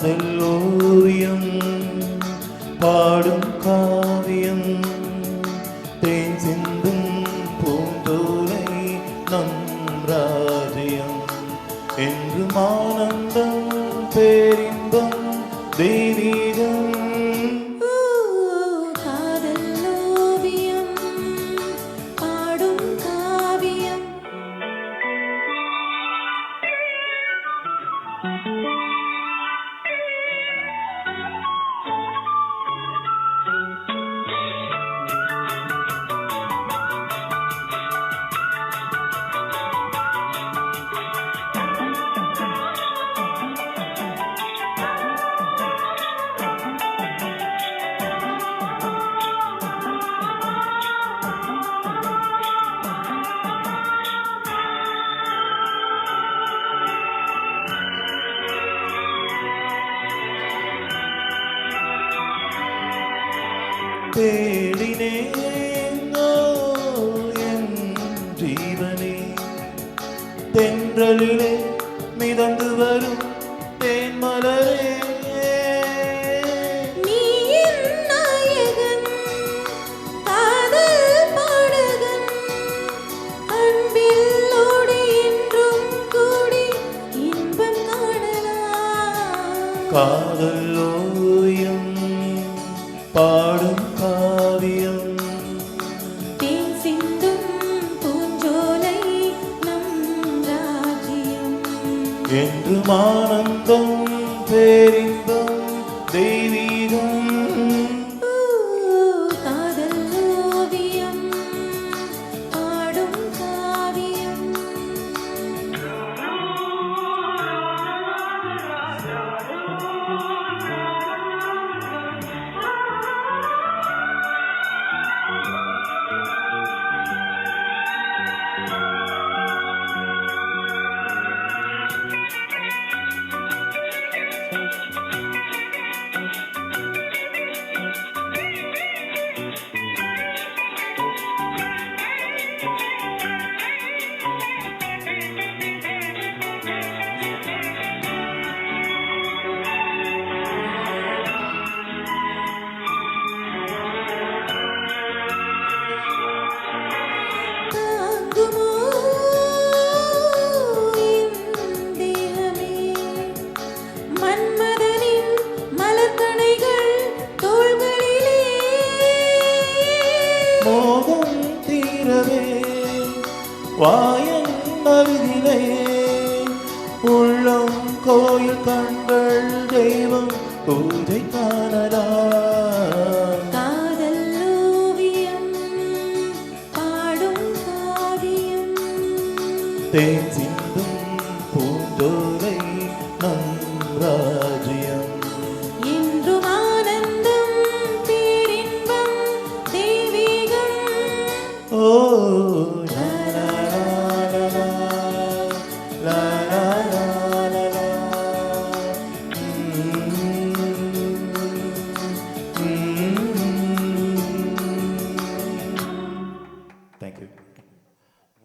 காதல் ஓவியம் பாடும் காவியம் தேன் சிந்தும் பூந்தோலை நம் ராஜ்யம் என்றும் ஆனந்தம் பேரின்பம் தெய்வீகம். தேடினேனோ என் ஜீவனே தென்றலிலே மிதந்து வரும் தேன்மலரே நீ என் நாயகன் காதல் பாடகன் அன்பில்லோடு என்றும் கூடி இன்பம் காணலாம். காதல் ஓவியம் பாடும் காவியம் தேன் சிந்தும் பூஞ்சோலை நம் ராஜ்யம் என்றும் ஆனந்தம் பேரின்பம் தெய்வீகம். காதல் ஓவியம் பாடும் காவியம். தாங்குமோ என் தேகமே மன்மதனின் மலர்கணைகள் தோள்களிலே மோகம் தீரவே வாயன் அருகிலே உள்ளம் கோயில் கண்கள் தெய்வம் பூஜை காணலாம். காதல் ஓவியம் பாடும் காவியம் தேன் சிந்தும்